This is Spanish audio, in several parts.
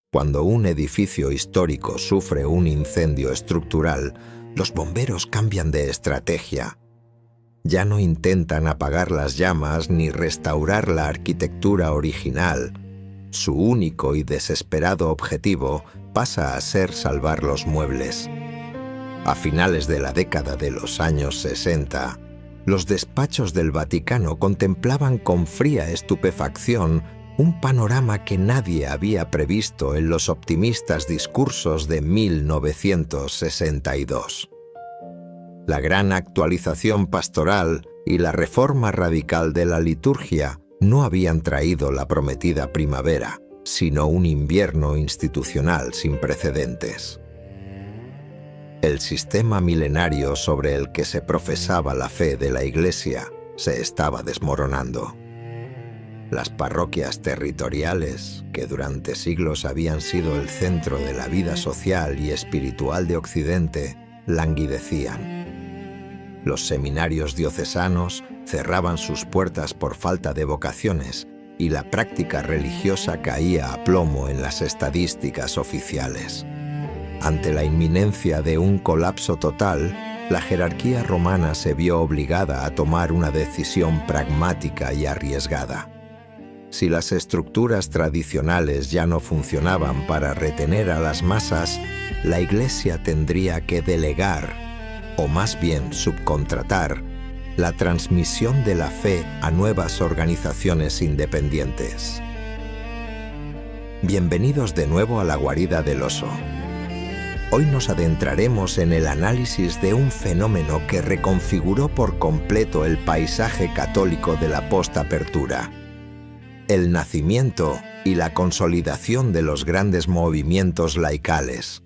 Cuando un edificio histórico sufre un incendio estructural, los bomberos cambian de estrategia. Ya no intentan apagar las llamas ni restaurar la arquitectura original. Su único y desesperado objetivo pasa a ser salvar los muebles. A finales de la década de los años 60, los despachos del Vaticano contemplaban con fría estupefacción un panorama que nadie había previsto en los optimistas discursos de 1962. La gran actualización pastoral y la reforma radical de la liturgia no habían traído la prometida primavera, sino un invierno institucional sin precedentes. El sistema milenario sobre el que se profesaba la fe de la Iglesia se estaba desmoronando. Las parroquias territoriales, que durante siglos habían sido el centro de la vida social y espiritual de Occidente, languidecían. Los seminarios diocesanos cerraban sus puertas por falta de vocaciones y la práctica religiosa caía a plomo en las estadísticas oficiales. Ante la inminencia de un colapso total, la jerarquía romana se vio obligada a tomar una decisión pragmática y arriesgada. Si las estructuras tradicionales ya no funcionaban para retener a las masas, la Iglesia tendría que delegar, o más bien subcontratar, la transmisión de la fe a nuevas organizaciones independientes. Bienvenidos de nuevo a la guarida del oso. Hoy nos adentraremos en el análisis de un fenómeno que reconfiguró por completo el paisaje católico de la postapertura: el nacimiento y la consolidación de los grandes movimientos laicales.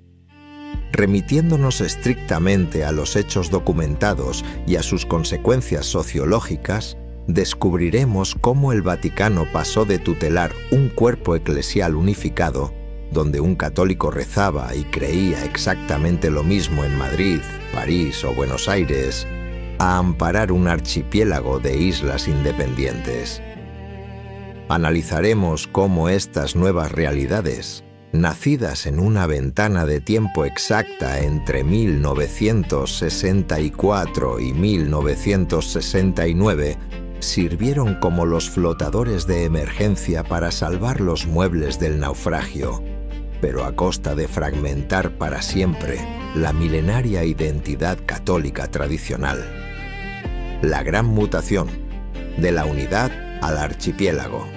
Remitiéndonos estrictamente a los hechos documentados y a sus consecuencias sociológicas, descubriremos cómo el Vaticano pasó de tutelar un cuerpo eclesial unificado, donde un católico rezaba y creía exactamente lo mismo en Madrid, París o Buenos Aires, a amparar un archipiélago de islas independientes. Analizaremos cómo estas nuevas realidades, nacidas en una ventana de tiempo exacta entre 1964 y 1969, sirvieron como los flotadores de emergencia para salvar los muebles del naufragio, pero a costa de fragmentar para siempre la milenaria identidad católica tradicional. La gran mutación, de la unidad al archipiélago.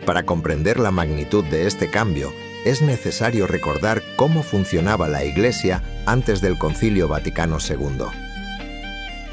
Para comprender la magnitud de este cambio, es necesario recordar cómo funcionaba la Iglesia antes del Concilio Vaticano II.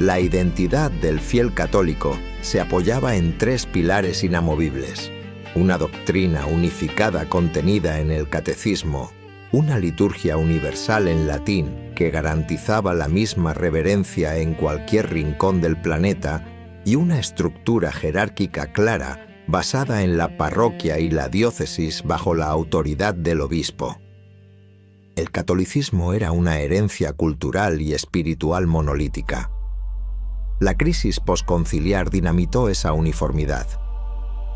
La identidad del fiel católico se apoyaba en tres pilares inamovibles: una doctrina unificada contenida en el catecismo, una liturgia universal en latín que garantizaba la misma reverencia en cualquier rincón del planeta y una estructura jerárquica clara basada en la parroquia y la diócesis bajo la autoridad del obispo. El catolicismo era una herencia cultural y espiritual monolítica. La crisis posconciliar dinamitó esa uniformidad.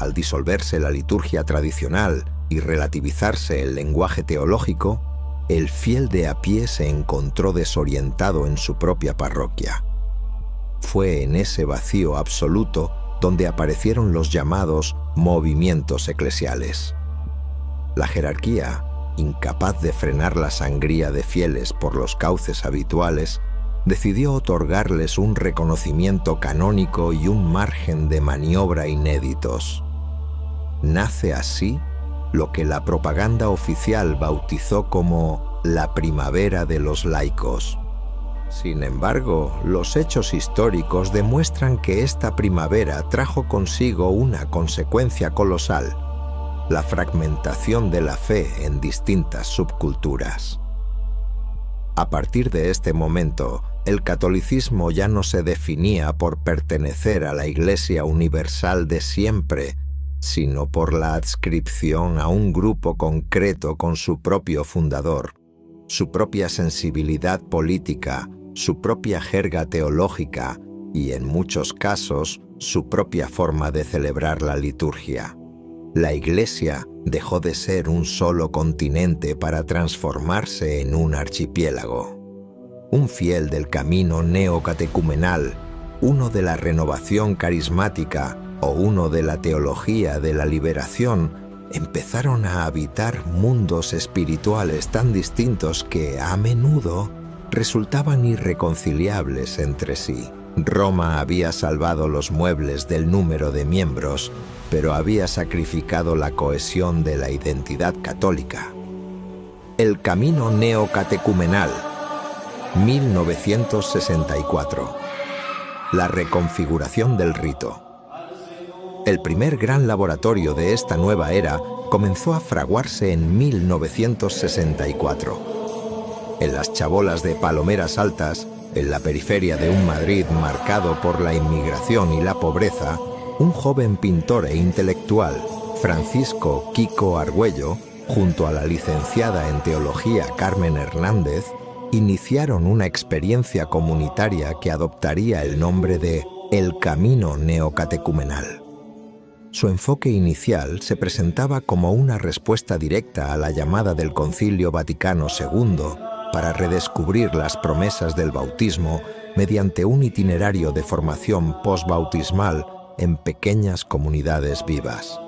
Al disolverse la liturgia tradicional y relativizarse el lenguaje teológico, el fiel de a pie se encontró desorientado en su propia parroquia. Fue en ese vacío absoluto donde aparecieron los llamados movimientos eclesiales. La jerarquía, incapaz de frenar la sangría de fieles por los cauces habituales, decidió otorgarles un reconocimiento canónico y un margen de maniobra inéditos. Nace así lo que la propaganda oficial bautizó como la primavera de los laicos. Sin embargo, los hechos históricos demuestran que esta primavera trajo consigo una consecuencia colosal: la fragmentación de la fe en distintas subculturas. A partir de este momento, el catolicismo ya no se definía por pertenecer a la Iglesia universal de siempre, sino por la adscripción a un grupo concreto con su propio fundador, su propia sensibilidad política, su propia jerga teológica y, en muchos casos, su propia forma de celebrar la liturgia. La Iglesia dejó de ser un solo continente para transformarse en un archipiélago. Un fiel del camino neocatecumenal, uno de la renovación carismática o uno de la teología de la liberación, empezaron a habitar mundos espirituales tan distintos que, a menudo, resultaban irreconciliables entre sí. Roma había salvado los muebles del número de miembros, pero había sacrificado la cohesión de la identidad católica. El camino neocatecumenal, 1964. La reconfiguración del rito. El primer gran laboratorio de esta nueva era comenzó a fraguarse en 1964. En las chabolas de Palomeras Altas, en la periferia de un Madrid marcado por la inmigración y la pobreza, un joven pintor e intelectual, Francisco Quico Argüello, junto a la licenciada en teología Carmen Hernández, iniciaron una experiencia comunitaria que adoptaría el nombre de El Camino Neocatecumenal. Su enfoque inicial se presentaba como una respuesta directa a la llamada del Concilio Vaticano II para redescubrir las promesas del bautismo mediante un itinerario de formación postbautismal en pequeñas comunidades vivas.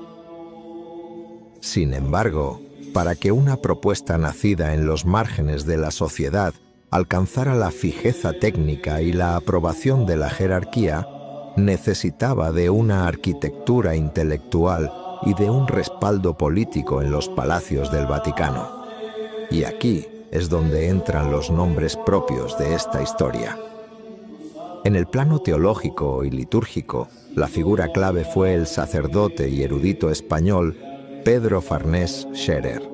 Sin embargo, para que una propuesta nacida en los márgenes de la sociedad alcanzara la fijeza técnica y la aprobación de la jerarquía, necesitaba de una arquitectura intelectual y de un respaldo político en los palacios del Vaticano. Y aquí es donde entran los nombres propios de esta historia. En el plano teológico y litúrgico, la figura clave fue el sacerdote y erudito español Pedro Farnés Scherer.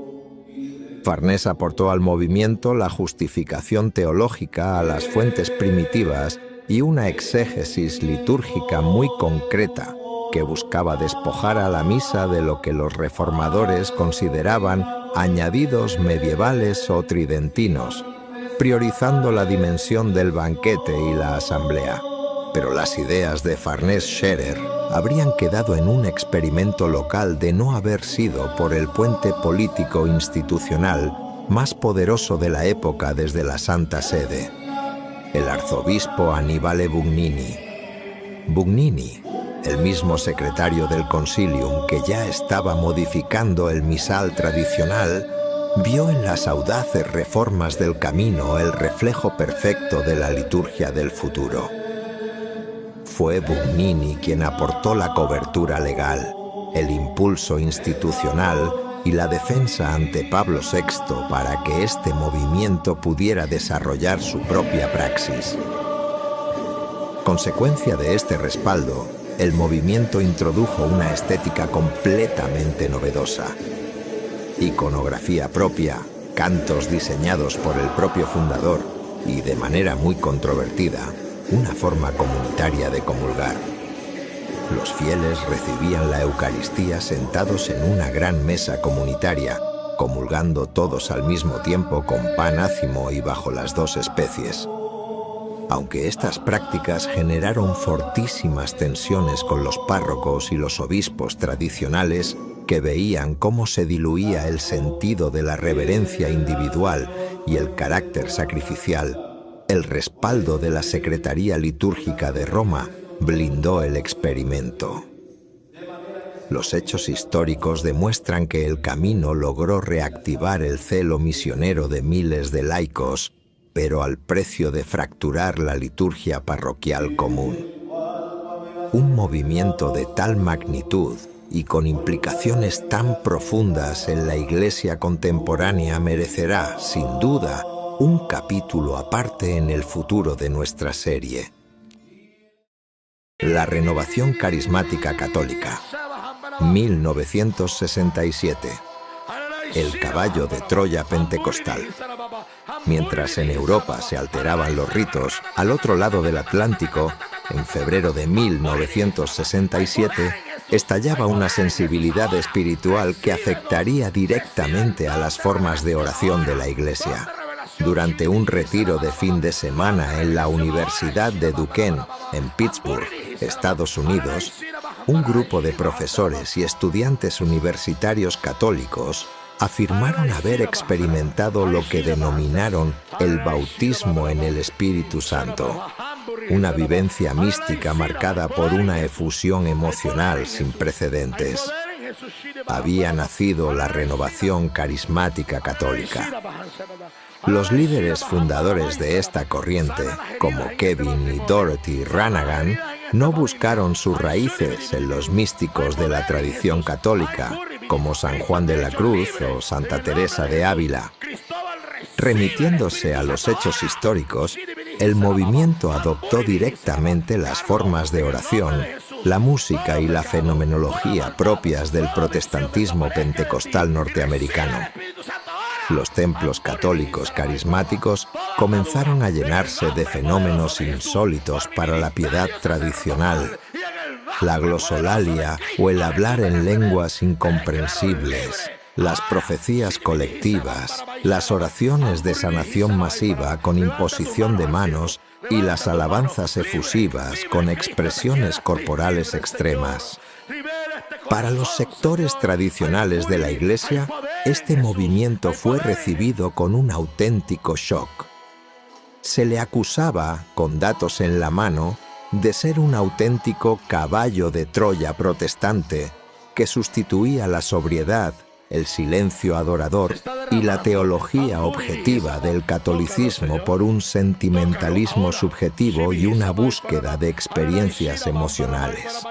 Farnés aportó al movimiento la justificación teológica a las fuentes primitivas y una exégesis litúrgica muy concreta que buscaba despojar a la misa de lo que los reformadores consideraban añadidos medievales o tridentinos, priorizando la dimensión del banquete y la asamblea. Pero las ideas de Farnés Scherer habrían quedado en un experimento local de no haber sido por el puente político institucional más poderoso de la época desde la Santa Sede, el arzobispo Annibale Bugnini. Bugnini, el mismo secretario del Concilium que ya estaba modificando el misal tradicional, vio en las audaces reformas del camino el reflejo perfecto de la liturgia del futuro. Fue Bugnini quien aportó la cobertura legal, el impulso institucional y la defensa ante Pablo VI para que este movimiento pudiera desarrollar su propia praxis. Consecuencia de este respaldo, el movimiento introdujo una estética completamente novedosa. Iconografía propia, cantos diseñados por el propio fundador y, de manera muy controvertida, una forma comunitaria de comulgar. Los fieles recibían la Eucaristía sentados en una gran mesa comunitaria, comulgando todos al mismo tiempo con pan ácimo y bajo las dos especies. Aunque estas prácticas generaron fortísimas tensiones con los párrocos y los obispos tradicionales, que veían cómo se diluía el sentido de la reverencia individual y el carácter sacrificial, el respaldo de la Secretaría Litúrgica de Roma blindó el experimento. Los hechos históricos demuestran que el camino logró reactivar el celo misionero de miles de laicos, pero al precio de fracturar la liturgia parroquial común. Un movimiento de tal magnitud y con implicaciones tan profundas en la Iglesia contemporánea merecerá, sin duda, un capítulo aparte en el futuro de nuestra serie. La renovación carismática católica, 1967. El caballo de Troya pentecostal. Mientras en Europa se alteraban los ritos, al otro lado del Atlántico, en febrero de 1967, estallaba una sensibilidad espiritual que afectaría directamente a las formas de oración de la Iglesia. Durante un retiro de fin de semana en la Universidad de Duquesne, en Pittsburgh, Estados Unidos, un grupo de profesores y estudiantes universitarios católicos afirmaron haber experimentado lo que denominaron el bautismo en el Espíritu Santo, una vivencia mística marcada por una efusión emocional sin precedentes. Había nacido la renovación carismática católica. Los líderes fundadores de esta corriente, como Kevin y Dorothy Ranagan, no buscaron sus raíces en los místicos de la tradición católica, como San Juan de la Cruz o Santa Teresa de Ávila. Remitiéndose a los hechos históricos, el movimiento adoptó directamente las formas de oración, la música y la fenomenología propias del protestantismo pentecostal norteamericano. Los templos católicos carismáticos comenzaron a llenarse de fenómenos insólitos para la piedad tradicional, la glosolalia o el hablar en lenguas incomprensibles, las profecías colectivas, las oraciones de sanación masiva con imposición de manos y las alabanzas efusivas con expresiones corporales extremas. Para los sectores tradicionales de la Iglesia, este movimiento fue recibido con un auténtico shock. Se le acusaba, con datos en la mano, de ser un auténtico caballo de Troya protestante que sustituía la sobriedad, el silencio adorador y la teología objetiva del catolicismo por un sentimentalismo subjetivo y una búsqueda de experiencias emocionales.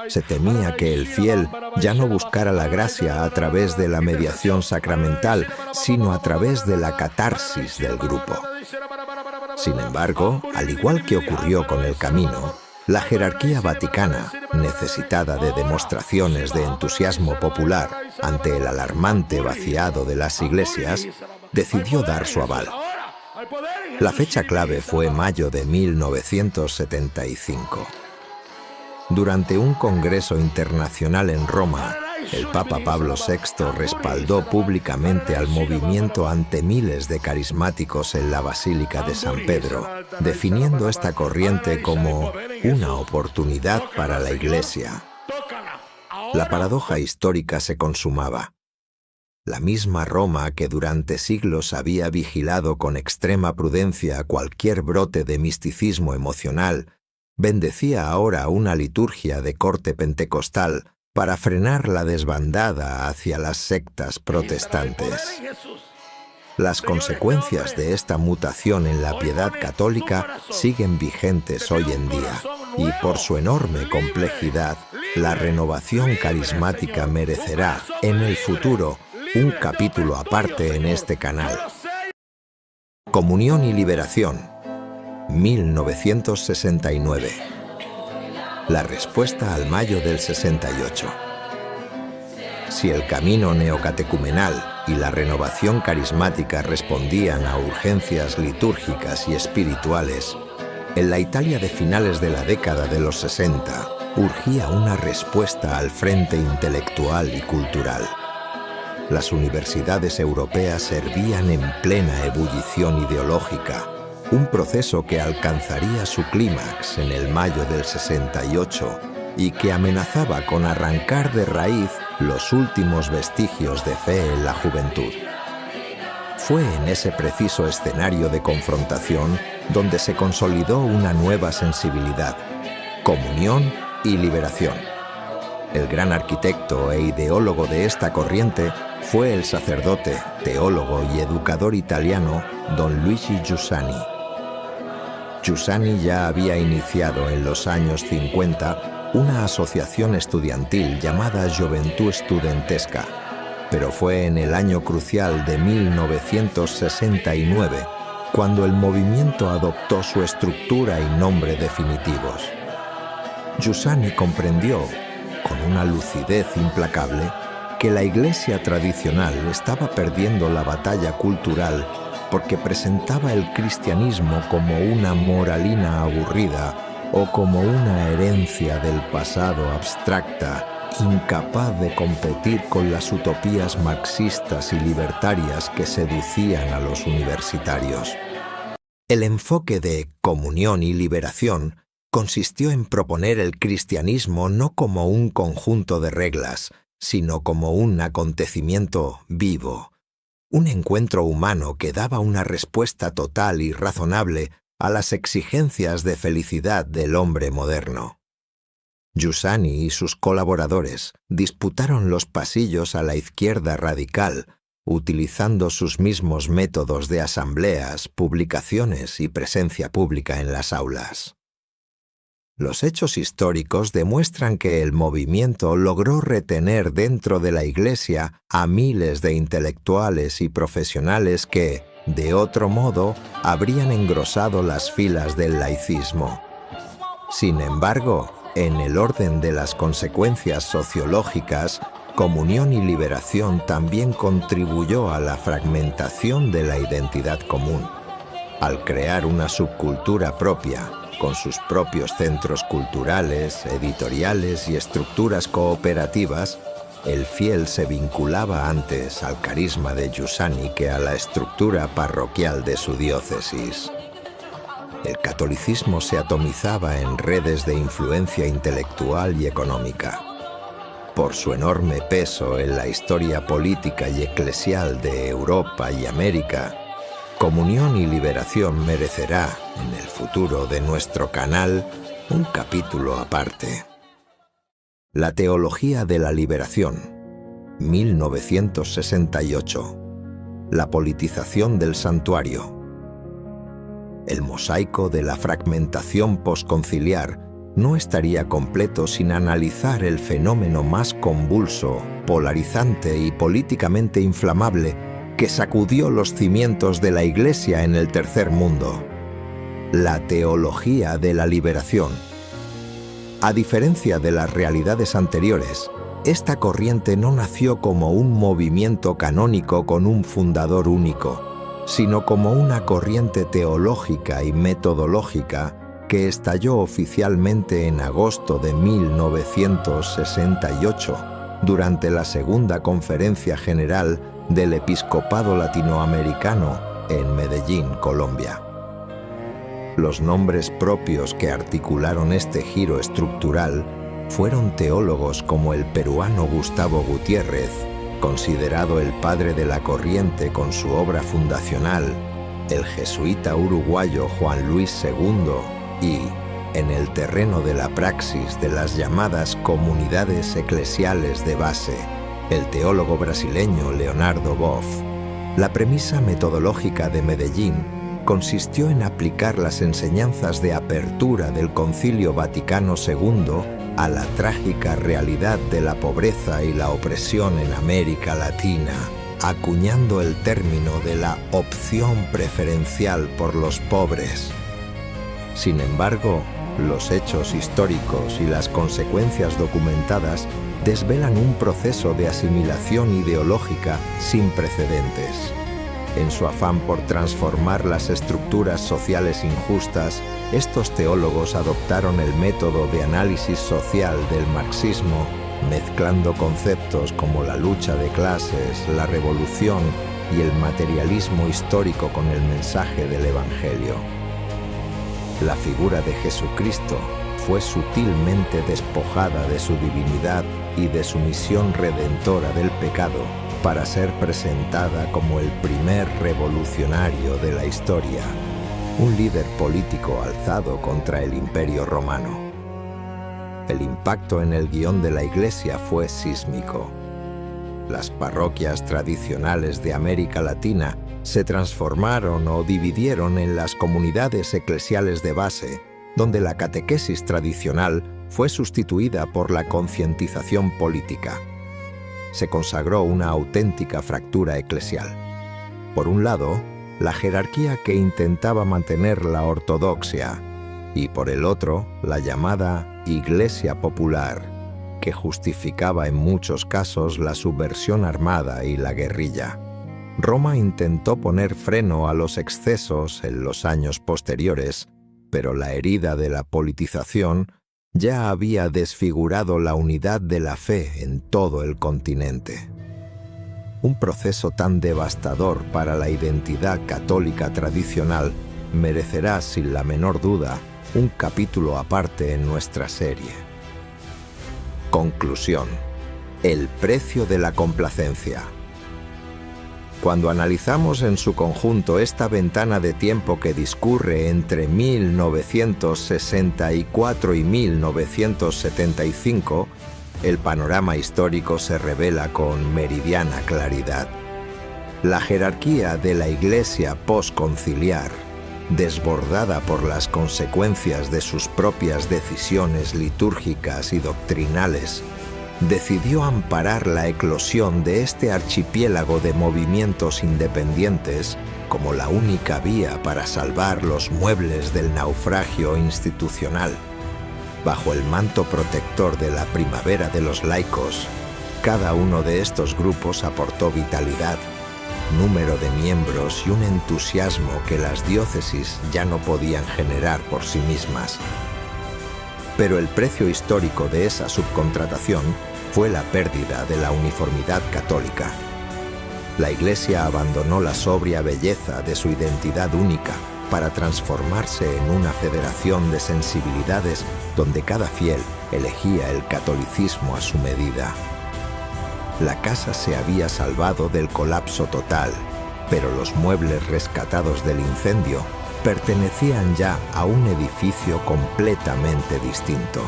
Se temía que el fiel ya no buscara la gracia a través de la mediación sacramental, sino a través de la catarsis del grupo. Sin embargo, al igual que ocurrió con el camino, la jerarquía vaticana, necesitada de demostraciones de entusiasmo popular ante el alarmante vaciado de las iglesias, decidió dar su aval. La fecha clave fue mayo de 1975. Durante un congreso internacional en Roma, el Papa Pablo VI respaldó públicamente al movimiento ante miles de carismáticos en la Basílica de San Pedro, definiendo esta corriente como una oportunidad para la Iglesia. La paradoja histórica se consumaba. La misma Roma que durante siglos había vigilado con extrema prudencia cualquier brote de misticismo emocional, bendecía ahora una liturgia de corte pentecostal para frenar la desbandada hacia las sectas protestantes. Las consecuencias de esta mutación en la piedad católica siguen vigentes hoy en día, y por su enorme complejidad, la renovación carismática merecerá, en el futuro, un capítulo aparte en este canal. Comunión y liberación, 1969. La respuesta al mayo del 68. Si el camino neocatecumenal y la renovación carismática respondían a urgencias litúrgicas y espirituales, en la Italia de finales de la década de los 60 urgía una respuesta al frente intelectual y cultural. Las universidades europeas hervían en plena ebullición ideológica, un proceso que alcanzaría su clímax en el mayo del 68 y que amenazaba con arrancar de raíz los últimos vestigios de fe en la juventud. Fue en ese preciso escenario de confrontación donde se consolidó una nueva sensibilidad, comunión y liberación. El gran arquitecto e ideólogo de esta corriente fue el sacerdote, teólogo y educador italiano Don Luigi Giussani. Giussani ya había iniciado en los años 50 una asociación estudiantil llamada Gioventù Studentesca, pero fue en el año crucial de 1969 cuando el movimiento adoptó su estructura y nombre definitivos. Giussani comprendió, con una lucidez implacable, que la Iglesia tradicional estaba perdiendo la batalla cultural porque presentaba el cristianismo como una moralina aburrida o como una herencia del pasado abstracta, incapaz de competir con las utopías marxistas y libertarias que seducían a los universitarios. El enfoque de comunión y liberación consistió en proponer el cristianismo no como un conjunto de reglas, sino como un acontecimiento vivo, un encuentro humano que daba una respuesta total y razonable a las exigencias de felicidad del hombre moderno. Giussani y sus colaboradores disputaron los pasillos a la izquierda radical, utilizando sus mismos métodos de asambleas, publicaciones y presencia pública en las aulas. Los hechos históricos demuestran que el movimiento logró retener dentro de la Iglesia a miles de intelectuales y profesionales que, de otro modo, habrían engrosado las filas del laicismo. Sin embargo, en el orden de las consecuencias sociológicas, Comunión y Liberación también contribuyó a la fragmentación de la identidad común, al crear una subcultura propia, con sus propios centros culturales, editoriales y estructuras cooperativas. El fiel se vinculaba antes al carisma de Giussani que a la estructura parroquial de su diócesis. El catolicismo se atomizaba en redes de influencia intelectual y económica. Por su enorme peso en la historia política y eclesial de Europa y América, Comunión y Liberación merecerá, en el futuro de nuestro canal, un capítulo aparte. La teología de la liberación, 1968. La politización del santuario. El mosaico de la fragmentación posconciliar no estaría completo sin analizar el fenómeno más convulso, polarizante y políticamente inflamable que sacudió los cimientos de la Iglesia en el Tercer Mundo: la teología de la liberación. A diferencia de las realidades anteriores, esta corriente no nació como un movimiento canónico con un fundador único, sino como una corriente teológica y metodológica que estalló oficialmente en agosto de 1968 durante la Segunda Conferencia General del Episcopado Latinoamericano en Medellín, Colombia. Los nombres propios que articularon este giro estructural fueron teólogos como el peruano Gustavo Gutiérrez, considerado el padre de la corriente con su obra fundacional, el jesuita uruguayo Juan Luis II y, en el terreno de la praxis de las llamadas comunidades eclesiales de base, el teólogo brasileño Leonardo Boff. La premisa metodológica de Medellín consistió en aplicar las enseñanzas de apertura del Concilio Vaticano II a la trágica realidad de la pobreza y la opresión en América Latina, acuñando el término de la opción preferencial por los pobres. Sin embargo, los hechos históricos y las consecuencias documentadas desvelan un proceso de asimilación ideológica sin precedentes. En su afán por transformar las estructuras sociales injustas, estos teólogos adoptaron el método de análisis social del marxismo, mezclando conceptos como la lucha de clases, la revolución y el materialismo histórico con el mensaje del Evangelio. La figura de Jesucristo fue sutilmente despojada de su divinidad y de su misión redentora del pecado para ser presentada como el primer revolucionario de la historia, un líder político alzado contra el Imperio Romano. El impacto en el guión de la Iglesia fue sísmico. Las parroquias tradicionales de América Latina se transformaron o dividieron en las comunidades eclesiales de base, donde la catequesis tradicional fue sustituida por la concientización política. Se consagró una auténtica fractura eclesial. Por un lado, la jerarquía que intentaba mantener la ortodoxia, y por el otro, la llamada Iglesia Popular, que justificaba en muchos casos la subversión armada y la guerrilla. Roma intentó poner freno a los excesos en los años posteriores, pero la herida de la politización ya había desfigurado la unidad de la fe en todo el continente. Un proceso tan devastador para la identidad católica tradicional merecerá, sin la menor duda, un capítulo aparte en nuestra serie. Conclusión: el precio de la complacencia. Cuando analizamos en su conjunto esta ventana de tiempo que discurre entre 1964 y 1975, el panorama histórico se revela con meridiana claridad. La jerarquía de la Iglesia posconciliar, desbordada por las consecuencias de sus propias decisiones litúrgicas y doctrinales, decidió amparar la eclosión de este archipiélago de movimientos independientes como la única vía para salvar los muebles del naufragio institucional. Bajo el manto protector de la primavera de los laicos, cada uno de estos grupos aportó vitalidad, número de miembros y un entusiasmo que las diócesis ya no podían generar por sí mismas. Pero el precio histórico de esa subcontratación fue la pérdida de la uniformidad católica. La Iglesia abandonó la sobria belleza de su identidad única para transformarse en una federación de sensibilidades donde cada fiel elegía el catolicismo a su medida. La casa se había salvado del colapso total, pero los muebles rescatados del incendio pertenecían ya a un edificio completamente distinto.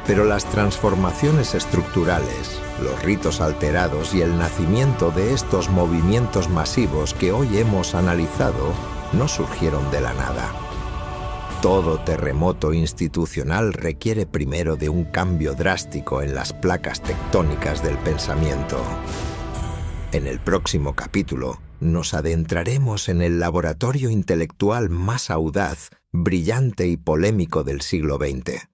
Pero las transformaciones estructurales, los ritos alterados y el nacimiento de estos movimientos masivos que hoy hemos analizado no surgieron de la nada. Todo terremoto institucional requiere primero de un cambio drástico en las placas tectónicas del pensamiento. En el próximo capítulo nos adentraremos en el laboratorio intelectual más audaz, brillante y polémico del siglo XX.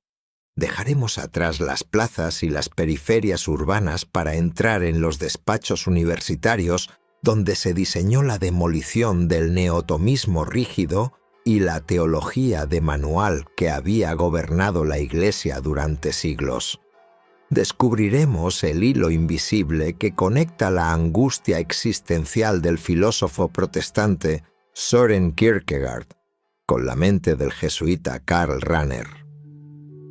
Dejaremos atrás las plazas y las periferias urbanas para entrar en los despachos universitarios donde se diseñó la demolición del neotomismo rígido y la teología de manual que había gobernado la Iglesia durante siglos. Descubriremos el hilo invisible que conecta la angustia existencial del filósofo protestante Søren Kierkegaard con la mente del jesuita Karl Rahner.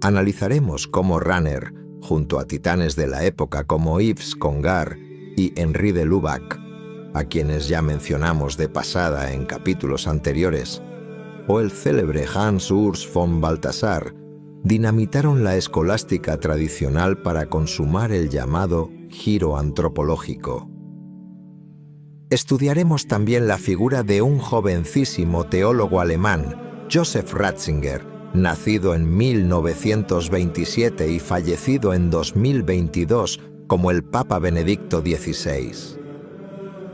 Analizaremos cómo Rahner, junto a titanes de la época como Yves Congar y Henri de Lubac, a quienes ya mencionamos de pasada en capítulos anteriores, o el célebre Hans Urs von Balthasar, dinamitaron la escolástica tradicional para consumar el llamado giro antropológico. Estudiaremos también la figura de un jovencísimo teólogo alemán, Joseph Ratzinger, nacido en 1927 y fallecido en 2022 como el Papa Benedicto XVI.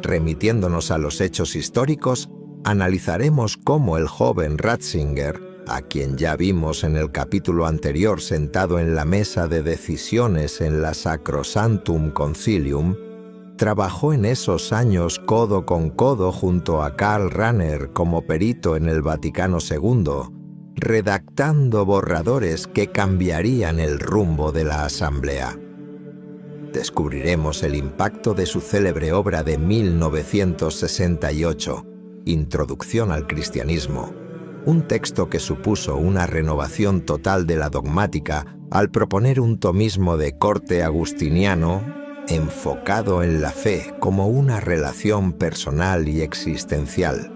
Remitiéndonos a los hechos históricos, analizaremos cómo el joven Ratzinger, a quien ya vimos en el capítulo anterior sentado en la mesa de decisiones en la Sacrosanctum Concilium, trabajó en esos años codo con codo junto a Karl Rahner como perito en el Vaticano II, redactando borradores que cambiarían el rumbo de la Asamblea. Descubriremos el impacto de su célebre obra de 1968, Introducción al Cristianismo, un texto que supuso una renovación total de la dogmática al proponer un tomismo de corte agustiniano enfocado en la fe como una relación personal y existencial,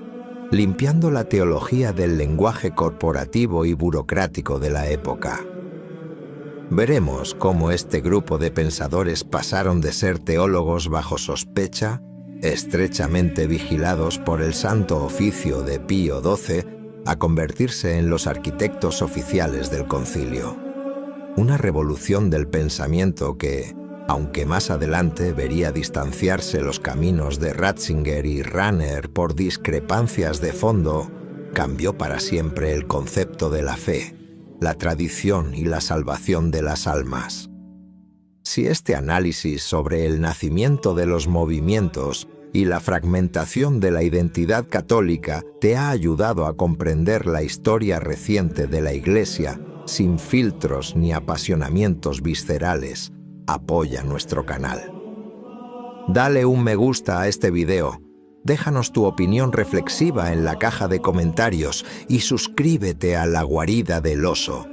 limpiando la teología del lenguaje corporativo y burocrático de la época. Veremos cómo este grupo de pensadores pasaron de ser teólogos bajo sospecha, estrechamente vigilados por el Santo Oficio de Pío XII, a convertirse en los arquitectos oficiales del concilio. Una revolución del pensamiento que, aunque más adelante vería distanciarse los caminos de Ratzinger y Rahner por discrepancias de fondo, cambió para siempre el concepto de la fe, la tradición y la salvación de las almas. Si este análisis sobre el nacimiento de los movimientos y la fragmentación de la identidad católica te ha ayudado a comprender la historia reciente de la Iglesia sin filtros ni apasionamientos viscerales, apoya nuestro canal. Dale un me gusta a este video, Déjanos tu opinión reflexiva en la caja de comentarios y suscríbete a La Guarida del Oso.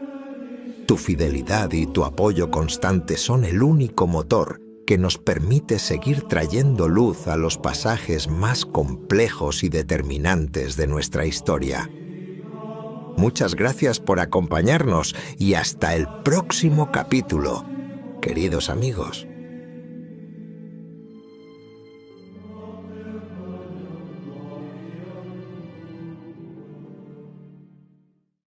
Tu fidelidad y tu apoyo constante son el único motor que nos permite seguir trayendo luz a los pasajes más complejos y determinantes de nuestra historia. Muchas gracias por acompañarnos y hasta el próximo capítulo, queridos amigos.